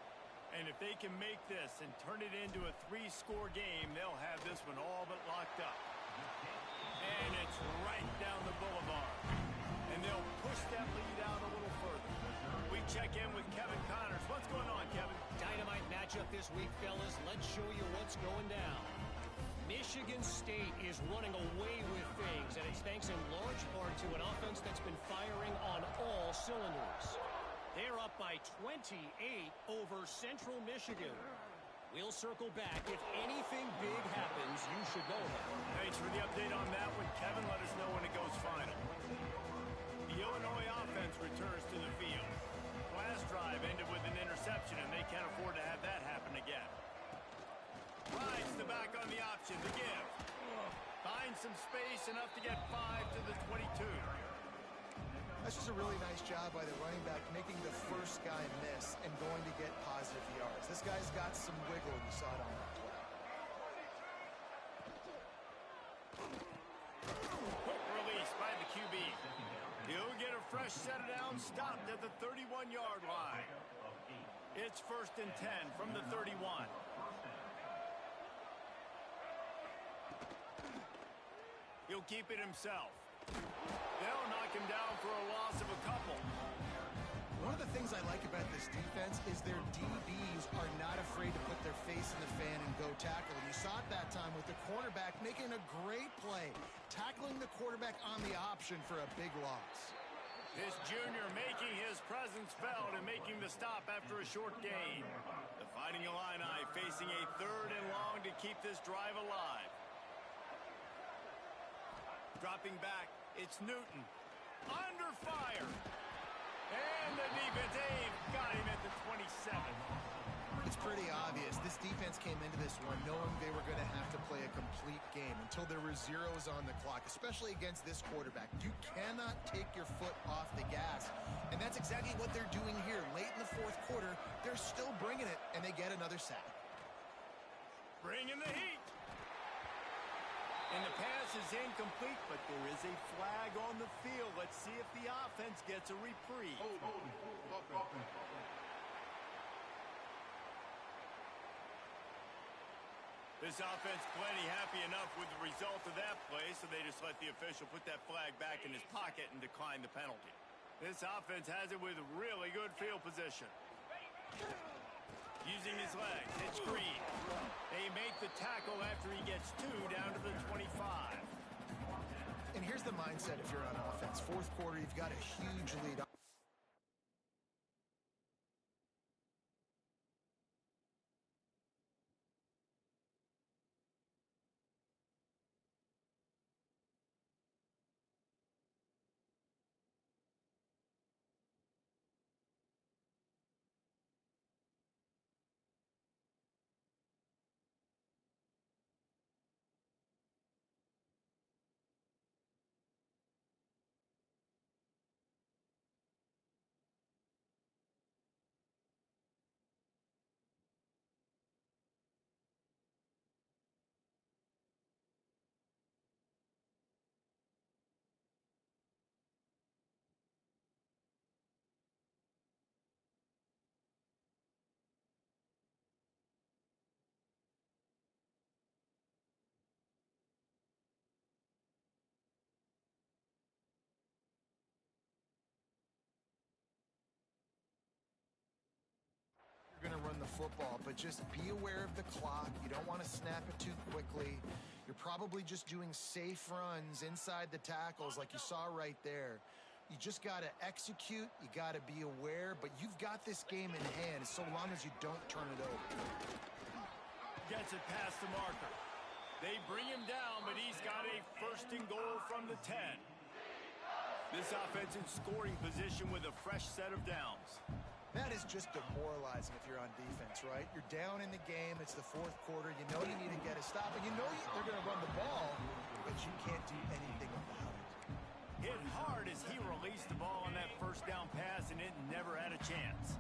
A: And if they can make this and turn it into a 3-score game, they'll have this one all but locked up. And it's right down the boulevard. And they'll push that lead out a little further. We check in with Kevin Connors. What's going on, Kevin?
D: Dynamite matchup this week, fellas. Let's show you what's going down. Michigan State is running away with things, and it's thanks in large part to an offense that's been firing on all cylinders. They're up by 28 over Central Michigan. We'll circle back. If anything big happens, you should know that.
A: Thanks for the update on that one, Kevin. Let us know when it goes final. The Illinois offense returns to the field. Last drive ended with an interception, and they can't afford to have that happen again. Rides the back on the option, the give. Finds some space, enough to get 5 to the 22.
B: That's just a really nice job by the running back, making the first guy miss and going to get positive yards. This guy's got some wiggle, and you saw it on that play.
A: Quick release by the QB. He'll get a fresh set of downs, stopped at the 31-yard line. It's 1st and 10 from the 31. He'll keep it himself. They'll knock him down for a loss of a couple.
B: One of the things I like about this defense is their DBs are not afraid to put their face in the fan and go tackle. And you saw it that time with the quarterback making a great play, tackling the quarterback on the option for a big loss.
A: This junior making his presence felt and making the stop after a short gain. The Fighting Illini facing a 3rd and long to keep this drive alive. Dropping back, it's Newton. Under fire. And the defense got him at the 27.
B: It's pretty obvious. This defense came into this one knowing they were going to have to play a complete game until there were zeros on the clock, especially against this quarterback. You cannot take your foot off the gas, and that's exactly what they're doing here. Late in the fourth quarter, they're still bringing it, and they get another sack.
A: Bringing the heat. And the pass is incomplete, but there is a flag on the field. Let's see if the offense gets a reprieve. This offense plenty happy enough with the result of that play, so they just let the official put that flag back in his pocket and decline the penalty. This offense has it with really good field position. Using his legs, it's Green. They make the tackle after he gets 2 down to the 25.
B: And here's the mindset if you're on offense. Fourth quarter, you've got a huge lead. Going to run the football, but just be aware of the clock. You don't want to snap it too quickly. You're probably just doing safe runs inside the tackles like you saw right there. You just got to execute. You got to be aware, but you've got this game in hand so long as you don't turn it over.
A: Gets it past the marker. They bring him down, but he's got a first and goal from the 10. This offense in scoring position with a fresh set of downs.
B: That is just demoralizing if you're on defense, right? You're down in the game. It's the fourth quarter. You know you need to get a stop, and you know they're going to run the ball, but you can't do anything about it.
A: Hit hard as he released the ball on that first down pass, and it never had a chance.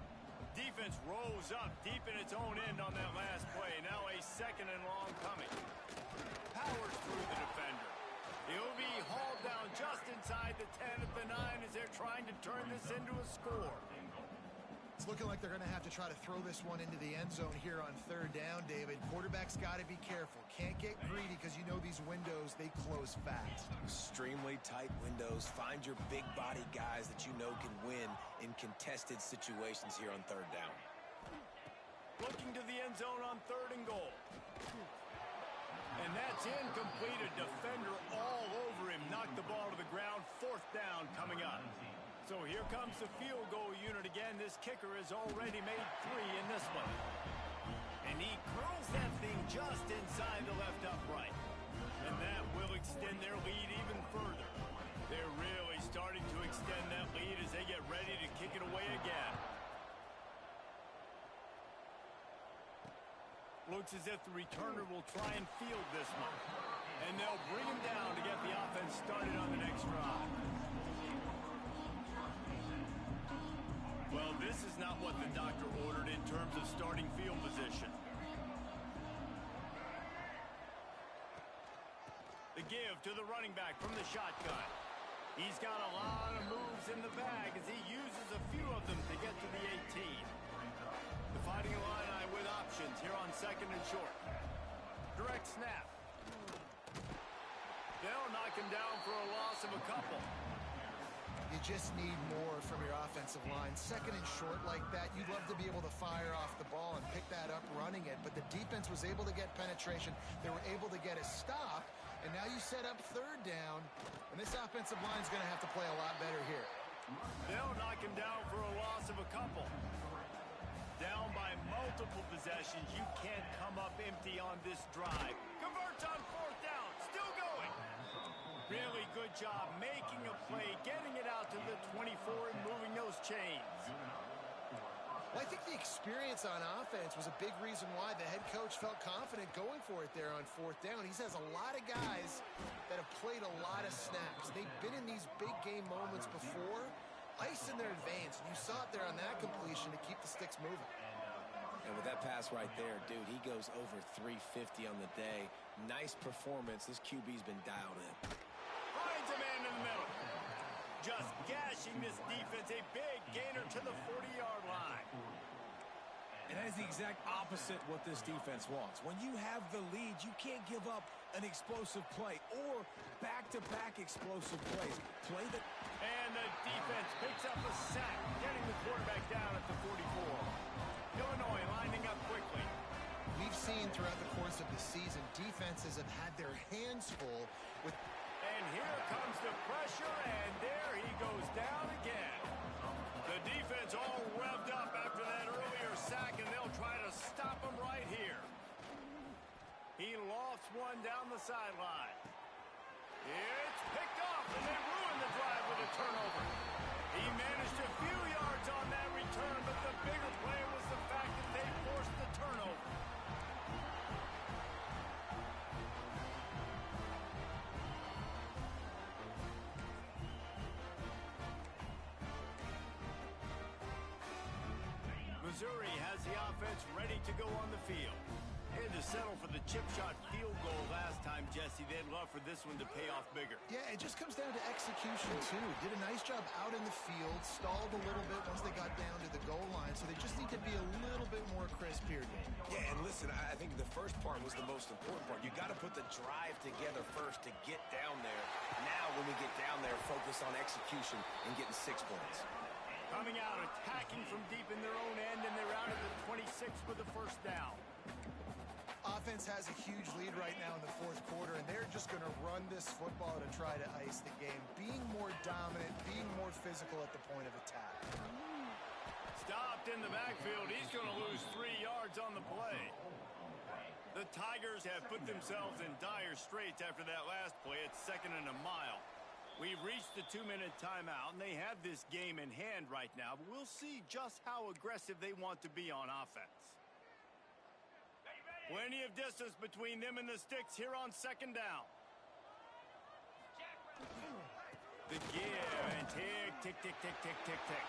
A: Defense rolls up deep in its own end on that last play. Now a second and long coming. Powers through the defender. He'll be hauled down just inside the 10 at the 9 as they're trying to turn this into a score.
B: It's looking like they're going to have to try to throw this one into the end zone here on third down, David. Quarterback's got to be careful. Can't get greedy because you know these windows, they close fast.
C: Extremely tight windows. Find your big body guys that you know can win in contested situations here on third down.
A: Looking to the end zone on third and goal. And that's incomplete. A defender all over him. Knocked the ball to the ground. Fourth down coming up. So here comes the field goal unit again. This kicker has already made 3 in this one. And he curls that thing just inside the left upright. And that will extend their lead even further. They're really starting to extend that lead as they get ready to kick it away again. Looks as if the returner will try and field this one. And they'll bring him down to get the offense started on the next drive. Well, this is not what the doctor ordered in terms of starting field position. The give to the running back from the shotgun. He's got a lot of moves in the bag as he uses a few of them to get to the 18. The Fighting Illini with options here on second and short. Direct snap. They'll knock him down for a loss of a couple.
B: You just need more from your offensive line. Second and short like that, you'd love to be able to fire off the ball and pick that up running it, but the defense was able to get penetration. They were able to get a stop, and now you set up third down, and this offensive line is going to have to play a lot better here.
A: They'll knock him down for a loss of a couple. Down by multiple possessions. You can't come up empty on this drive. Converts on fourth down. Still going. Really good job making a play, getting it out to the 24 and moving those chains.
B: Well, I think the experience on offense was a big reason why the head coach felt confident going for it there on 4th down. He has a lot of guys that have played a lot of snaps. They've been in these big game moments before, ice in their veins. And you saw it there on that completion to keep the sticks moving.
C: And with that pass right there, dude, he goes over 350 on the day. Nice performance. This QB's been dialed in.
A: Finds a man in the middle. Just gashing this defense, a big gainer to the 40-yard line.
C: And that is the exact opposite what this defense wants. When you have the lead, you can't give up an explosive play or back-to-back explosive plays. Play the...
A: And the defense picks up a sack, getting the quarterback down at the 44. Illinois lining up quickly.
B: We've seen throughout the course of the season, defenses have had their hands full with...
A: And here comes the pressure, and there he goes down again. The defense all revved up after that earlier sack, and they'll try to stop him right here. He lofts one down the sideline. It's picked off, and they ruin the drive with a turnover. He managed a few yards on that return, but the bigger play was the fact that they forced the turnover. Missouri has the offense ready to go on the field. They had to settle for the chip shot field goal last time, Jesse. They'd love for this one to pay off bigger.
B: Yeah, it just comes down to execution, too. Did a nice job out in the field, stalled a little bit once they got down to the goal line, so they just need to be a little bit more crisp here, Dave.
C: Yeah, and listen, I think the first part was the most important part. You got to put the drive together first to get down there. Now, when we get down there, focus on execution and getting 6 points.
A: Coming out, attacking from deep in their own end, and they're out at the 26 for the first down.
B: Offense has a huge lead right now in the 4th quarter, and they're just going to run this football to try to ice the game. Being more dominant, being more physical at the point of attack.
A: Stopped in the backfield. He's going to lose 3 yards on the play. The Tigers have put themselves in dire straits after that last play. It's 2nd and a mile. We've reached the 2-minute timeout, and they have this game in hand right now. But we'll see just how aggressive they want to be on offense. Plenty of distance between them and the sticks here on 2nd down. The give and tick, tick, tick, tick, tick, tick, tick.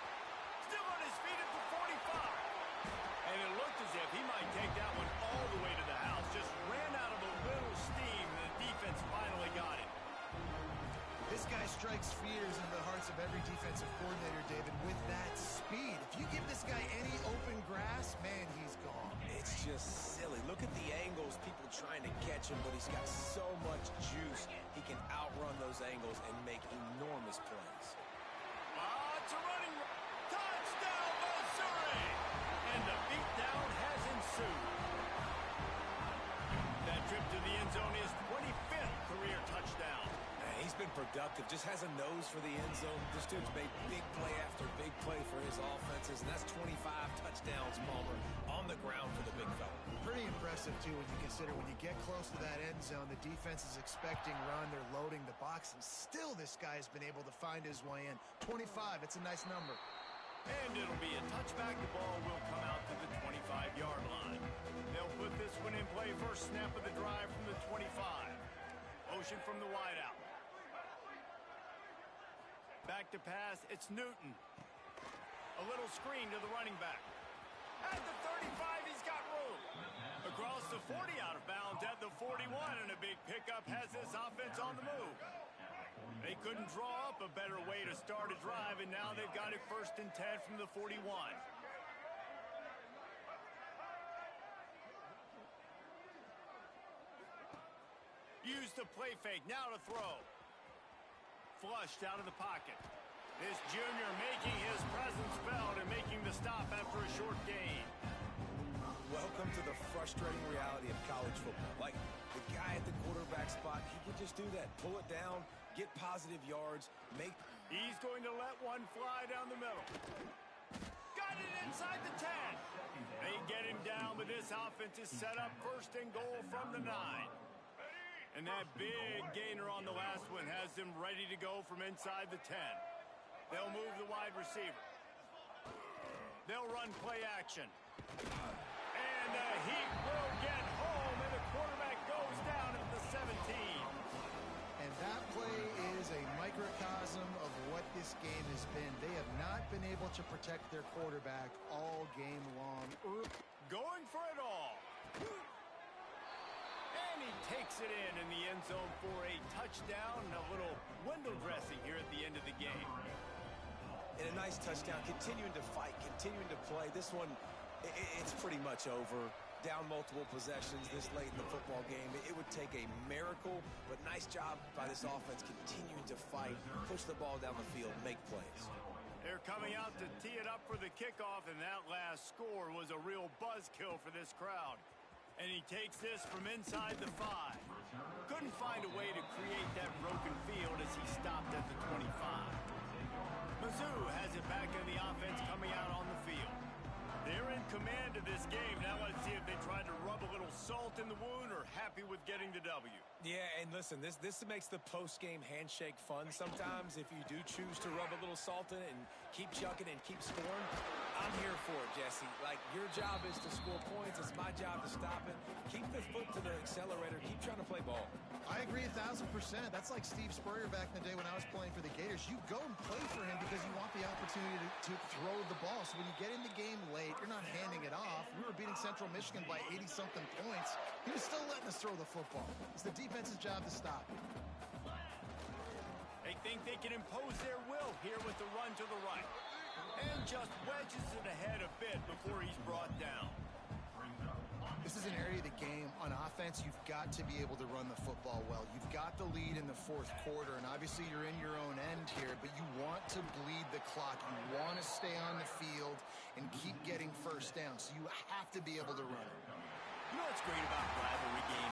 A: Still on his feet at the 45. And it looked as if he might take that one all the way to the house. Just ran out of a little steam. The defense finally got it.
B: This guy strikes fears into the hearts of every defensive coordinator, David, with that speed. If you give this guy any open grass, man, he's gone.
C: It's just silly. Look at the angles, people trying to catch him, but he's got so much juice. He can outrun those angles and make enormous plays.
A: It's a running touchdown, Missouri! And the beatdown has ensued. That trip to the end zone is 25th career touchdown.
C: He's been productive, just has a nose for the end zone. This dude's made big play after big play for his offenses, and that's 25 touchdowns, Palmer, on the ground for the big fella.
B: Pretty impressive, too, when you consider when you get close to that end zone, the defense is expecting run, they're loading the box, and still this guy has been able to find his way in. 25, it's a nice number.
A: And it'll be a touchback. The ball will come out to the 25-yard line. They'll put this one in play. First snap of the drive from the 25. Motion from the wideout. Back to pass, it's Newton. A little screen to the running back. At the 35, he's got room. Across the 40, out of bounds at the 41, and a big pickup has this offense on the move. They couldn't draw up a better way to start a drive, and now they've got it 1st and 10 from the 41. Use the play fake, now to throw. Flushed out of the pocket. This junior making his presence felt and making the stop after a short gain.
C: Welcome to the frustrating reality of college football. Like, the guy at the quarterback spot, he can just do that. Pull it down, get positive yards, make...
A: He's going to let one fly down the middle. Got it inside the 10. They get him down, but this offense is set up 1st and goal from the 9. And that big gainer on the last one has them ready to go from inside the 10. They'll move the wide receiver. They'll run play action. And the Heat will get home, and the quarterback goes down at the 17.
B: And that play is a microcosm of what this game has been. They have not been able to protect their quarterback all game long.
A: Going for it all. And he takes it in the end zone for a touchdown and a little window dressing here at the end of the game.
C: And a nice touchdown, continuing to fight, continuing to play. This one, it's pretty much over. Down multiple possessions this late in the football game. It would take a miracle, but nice job by this offense continuing to fight, push the ball down the field, make plays.
A: They're coming out to tee it up for the kickoff, and that last score was a real buzzkill for this crowd. And he takes this from inside the 5. Couldn't find a way to create that broken field as he stopped at the 25. Mizzou has it back in the offense coming out on the field. They're in command of this game. Now let's see if they try to rub a little salt in the wound or happy with getting the W.
C: Yeah, and listen, this makes the post-game handshake fun sometimes. If you do choose to rub a little salt in it and keep chucking and keep scoring, I'm here for it, Jesse. Like, your job is to score points. It's my job to stop it. Keep the foot to the accelerator. Keep trying to play ball.
B: I agree 1,000%. That's like Steve Spurrier back in the day when I was playing for the Gators. You go and play for him because you want the opportunity to throw the ball. So when you get in the game late, you're not handing it off. We were beating Central Michigan by 80-something points. He was still letting us throw the football. It's the defense's job to stop it.
A: They think they can impose their will here with the run to the right. And just wedges it ahead a bit before he's brought down.
B: This is an area of the game. On offense, you've got to be able to run the football well. You've got the lead in the fourth quarter, and obviously you're in your own end here, but you want to bleed the clock. You want to stay on the field and keep getting first down, so you have to be able to run it.
A: You know what's great about rivalry games?